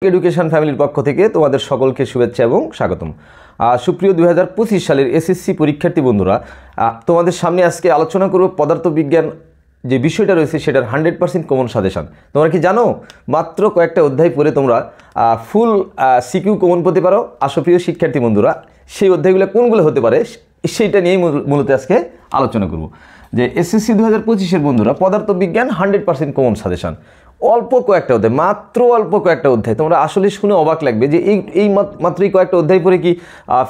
Education ফ্যামিলির পক্ষ থেকে তোমাদের সকলকে শুভেচ্ছা এবং স্বাগতম। সুপ্রিয় 2025 সালের এসএসসি পরীক্ষার্থী বন্ধুরা, তোমাদের সামনে আজকে আলোচনা করব পদার্থবিজ্ঞান যে বিষয়টা রয়েছে সেটার 100% কমন সাজেশন। তোমরা কি জানো মাত্র কয়েকটা অধ্যায় পড়ে তোমরা ফুল সিকিউ কমন পেতে পারো? আসো প্রিয় শিক্ষার্থী বন্ধুরা, সেই অধ্যায়গুলো কোনগুলো হতে পারে সেইটা নিয়েই মূলত আজকে আলোচনা করব। যে এসএসসি 2025-এর বন্ধুরা পদার্থবিজ্ঞান 100% কমন সাজেশন, অল্প কয়েকটা অধ্যায়, মাত্র অল্প কয়েকটা অধ্যায়। তোমরা আসলে শুনে অবাক লাগবে যে এই মাত্রই কয়েকটা অধ্যায় পড়ে কি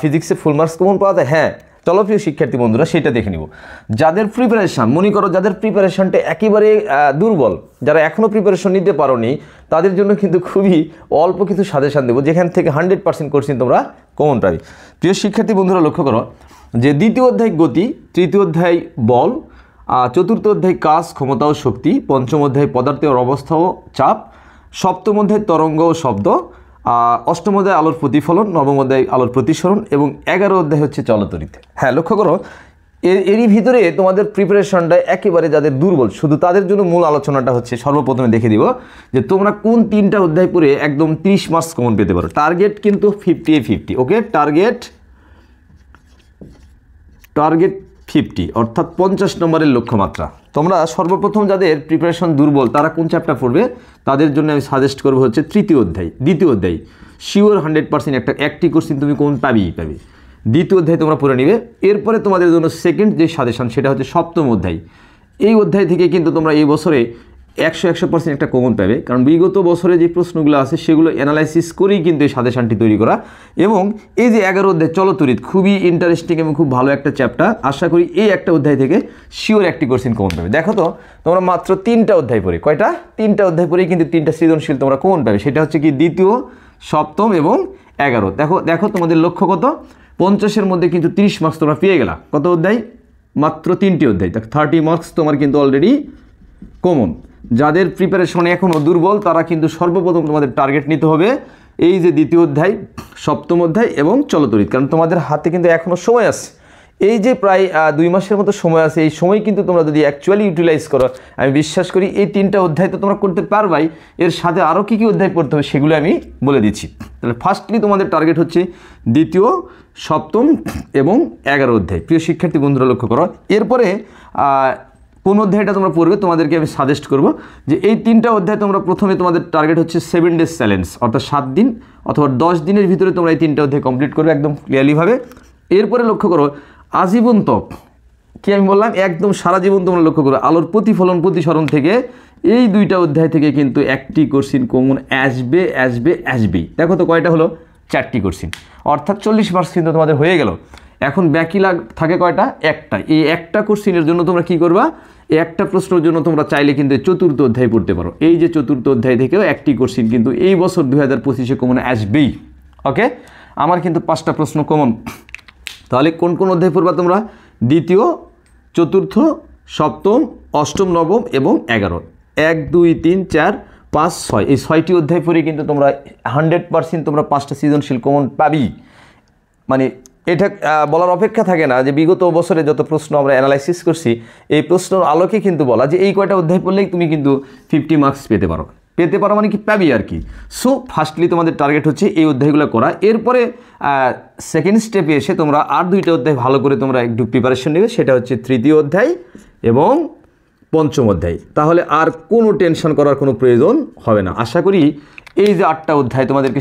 ফিজিক্সে ফুল মার্কস কমন পাওয়া যায়? হ্যাঁ, চলো প্রিয় শিক্ষার্থী বন্ধুরা সেটা দেখে নিব। যাদের প্রিপারেশান, মনে করো যাদের প্রিপারেশানটা একেবারে দুর্বল, যারা এখনও প্রিপারেশন নিতে পারোনি, তাদের জন্য কিন্তু খুবই অল্প কিছু সাজেশান দেবো যেখান থেকে 100% কোশ্চেন তোমরা কমন পাবে। প্রিয় শিক্ষার্থী বন্ধুরা লক্ষ্য করো যে দ্বিতীয় অধ্যায় গতি, তৃতীয় অধ্যায় বল, চতুর্থ অধ্যায় কাজ, ক্ষমতা ও শক্তি, পঞ্চম অধ্যায় পদার্থের অবস্থা ও চাপ, সপ্তম অধ্যায় তরঙ্গ ও শব্দ, অষ্টম অধ্যায় আলোর প্রতিফলন, নবম অধ্যায় আলোর প্রতিসরণ এবং 11 অধ্যায় হচ্ছে চলতরিৎ। হ্যাঁ, লক্ষ্য করো এরই ভিতরে তোমাদের প্রিপারেশনটা একেবারে যাদের দুর্বল, শুধু তাদের জন্য মূল আলোচনাটা হচ্ছে সর্বপ্রথমে দেখে দিব যে তোমরা কোন 3টা অধ্যায় পড়ে একদম 30 মার্কস কমন পেতে পারো। টার্গেট কিন্তু 50-50, ওকে? টার্গেট 50, অর্থাৎ 50 নম্বরের লক্ষ্যমাত্রা। তোমরা সর্বপ্রথম যাদের প্রিপারেশন দুর্বল তারা কোন চ্যাপ্টার পড়বে, তাদের জন্য আমি সাজেস্ট করবো হচ্ছে দ্বিতীয় অধ্যায়। শিওর 100% একটি কোশ্চেন তুমি কোন পাবেই। দ্বিতীয় অধ্যায় তোমরা পড়ে নিবে। এরপরে তোমাদের জন্য সেকেন্ড যে সাজেশন সেটা হচ্ছে সপ্তম অধ্যায়। এই অধ্যায় থেকে কিন্তু তোমরা এই বছরে 100% একটা কমন পাবে, কারণ বিগত বছরে যে প্রশ্নগুলো আছে সেগুলো অ্যানালাইসিস করেই কিন্তু এই সাজেশনটি তৈরি করা। এবং এই যে 11 অধ্যায় চলতরিৎ, খুবই ইন্টারেস্টিং এবং খুব ভালো একটা চ্যাপ্টার। আশা করি এই একটা অধ্যায় থেকে শিওর একটি কোশ্চেন কমন পাবে। দেখো তো তোমরা মাত্র 3টা অধ্যায় পড়ে, কয়টা? 3টা অধ্যায় পড়েই কিন্তু 3টা সৃজনশীল তোমরা কমন পাবে। সেটা হচ্ছে কি দ্বিতীয়, সপ্তম এবং 11। দেখো তোমাদের লক্ষ্য কত? 50-এর মধ্যে কিন্তু 30 মার্কস তোমরা পেয়ে গেলা। কত অধ্যায়? মাত্র 3টি অধ্যায়। 30 মার্কস তোমার কিন্তু অলরেডি কমন। যাদের প্রিপারেশন এখনও দুর্বল তারা কিন্তু সর্বপ্রথম তোমাদের টার্গেট নিতে হবে এই যে দ্বিতীয় অধ্যায়, সপ্তম অধ্যায় এবং চলতরিৎ, কারণ তোমাদের হাতে কিন্তু এখনও সময় আছে। এই যে প্রায় 2 মাসের মতো সময় আছে, এই সময় কিন্তু তোমরা যদি অ্যাকচুয়ালি ইউটিলাইজ করো, আমি বিশ্বাস করি এই 3টা অধ্যায় তো তোমরা করতে পারবাই। এর সাথে আরও কী অধ্যায় পড়তে হবে সেগুলো আমি বলে দিচ্ছি। তাহলে ফার্স্টলি তোমাদের টার্গেট হচ্ছে দ্বিতীয়, সপ্তম এবং 11 অধ্যায়। প্রিয় শিক্ষার্থী বন্ধুরা লক্ষ্য করো, এরপরে কোন অধ্যায়টা তোমরা পড়বে তোমাদেরকে আমি সাজেস্ট করব যে এই 3টা অধ্যায় তোমরা প্রথমে তোমাদের টার্গেট হচ্ছে 7 ডেজ চ্যালেঞ্জ, অর্থাৎ 7 দিন অথবা 10 দিনের ভিতরে তোমরা এই 3টা অধ্যায় কমপ্লিট করবে একদম ক্লিয়ারলিভাবে। এরপরে লক্ষ্য করো আজীবন তক, কি আমি বললাম, একদম সারা জীবন তোমরা লক্ষ্য করো আলোর প্রতিফলন প্রতিসরণ থেকে এই 2টা অধ্যায় থেকে কিন্তু একটি কোশ্চেন কমন আসবেই। দেখো তো কয়টা হলো? 4টি কোশ্চেন, অর্থাৎ 40 মার্কস কিন্তু তোমাদের হয়ে গেল। এখন বাকি থাকে কয়টা? একটা। এই একটা কোশ্চেনের জন্য তোমরা কি করবা? একটা প্রশ্নের জন্য তোমরা চাইলে কিন্তু চতুর্থ অধ্যায় পড়তে পারো। এই যে চতুর্থ অধ্যায় থেকেও একটি কোশ্চেন কিন্তু এই বছর 2025-এ কমন আসবেই। ওকে, আমার কিন্তু 5টা প্রশ্ন কমন। তাহলে কোন কোন অধ্যায় পড়বা তোমরা? দ্বিতীয়, চতুর্থ, সপ্তম, অষ্টম, নবম এবং 11। 1, 2, 3, 4, 5, 6 এই 6টি অধ্যায় পড়ে কিন্তু তোমরা 100% তোমরা 5টা সৃজনশীল কমন পাবি। মানে এটা বলার অপেক্ষা থাকে না যে বিগত বছরে যত প্রশ্ন আমরা অ্যানালাইসিস করছি এই প্রশ্নের আলোকে কিন্তু বলা যে এই কয়টা অধ্যায় পড়লেই তুমি কিন্তু 50 মার্কস পেতে পারো মানে কি পাবি আর কি। সো ফার্স্টলি তোমাদের টার্গেট হচ্ছে এই অধ্যায়গুলো করা। এরপরে সেকেন্ড স্টেপে এসে তোমরা আর 2টা অধ্যায় ভালো করে তোমরা একটু প্রিপারেশন নেবে, সেটা হচ্ছে তৃতীয় অধ্যায় এবং পঞ্চম অধ্যায়। তাহলে আর কোনো টেনশন করার কোনো প্রয়োজন হবে না। আশা করি এই যে 8টা অধ্যায় তোমাদেরকে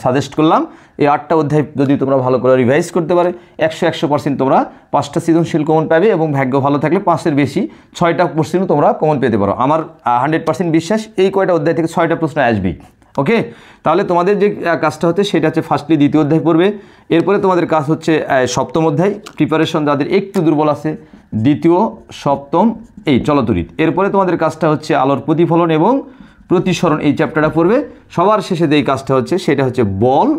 সাজেস্ট করলাম, এই 8টা অধ্যায় যদি তোমরা ভালো করে রিভাইজ করতে পারে 100% তোমরা 5টা সৃজনশীল কমন পাবে এবং ভাগ্য ভালো থাকলে 5-এর বেশি 6টা প্রশ্নও তোমরা কমন পেতে পারো। আমার 100% বিশ্বাস এই কয়টা অধ্যায় থেকে 6টা প্রশ্ন আসবেই। ওকে, তাহলে তোমাদের যে কাজটা হচ্ছে সেটা হচ্ছে ফার্স্টলি দ্বিতীয় অধ্যায় পড়বে। এরপরে তোমাদের কাজ হচ্ছে সপ্তম অধ্যায়, প্রিপারেশন যাদের একটু দুর্বল আছে, দ্বিতীয়, সপ্তম এই চলতরিৎ। এরপরে তোমাদের কাজটা হচ্ছে আলোর প্রতিফলন এবং প্রতিসরণ, এই চ্যাপ্টারটা পড়বে। সবার শেষে যেই কাজটা হচ্ছে সেটা হচ্ছে বল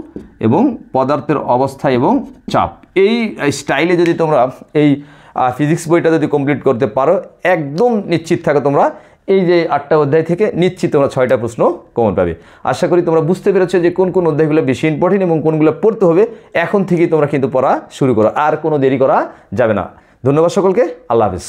এবং পদার্থের অবস্থা এবং চাপ। এই স্টাইলে যদি তোমরা এই ফিজিক্স বইটা যদি কমপ্লিট করতে পারো, একদম নিশ্চিত থাকো তোমরা এই যে 8টা অধ্যায় থেকে নিশ্চিত তোমরা 6টা প্রশ্ন কমন পাবে। আশা করি তোমরা বুঝতে পেরেছো যে কোন কোন অধ্যায়গুলো বেশি ইম্পর্টেন্ট এবং কোনগুলো পড়তে হবে। এখন থেকেই তোমরা কিন্তু পড়া শুরু করো, আর কোনো দেরি করা যাবে না। ধন্যবাদ সকলকে, আল্লাহ হাফেজ।